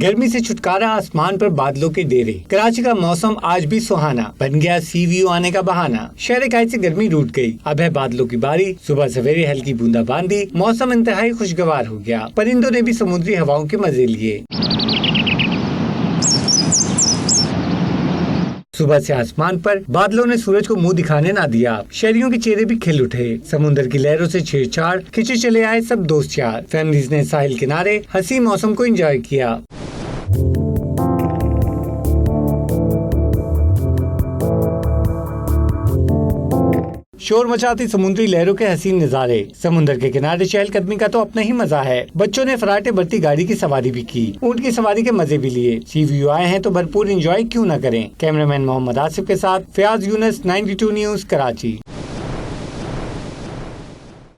गर्मी से छुटकारा, आसमान पर बादलों के डेरे। कराची का मौसम आज भी सुहाना, बन गया सी व्यू आने का बहाना। शहर कायद से गर्मी रूठ गई, अब है बादलों की बारी। सुबह सवेरे हल्की बूंदाबांदी, मौसम इंतहाई खुशगवार हो गया। परिंदों ने भी समुद्री हवाओं के मजे लिए। सुबह से आसमान पर बादलों ने सूरज को मुंह दिखाने ना दिया। शहरियों के चेहरे भी खिल उठे। समुद्र की लहरों से छेड़छाड़, खिंचे चले आए सब दोस्त यार। फैमिलीज ने साहिल किनारे हंसी मौसम को एंजॉय किया। शोर मचाती समुद्री लहरों के हसीन नजारे। समुद्र के किनारे चहलकदमी का तो अपना ही मजा है। बच्चों ने फराटे भरती गाड़ी की सवारी भी की, ऊंट की सवारी के मजे भी लिए। सी व्यू आए हैं तो भरपूर एंजॉय क्यों न करें। कैमरामैन मोहम्मद आसिफ के साथ फयाज यूनुस, 92 न्यूज़, कराची।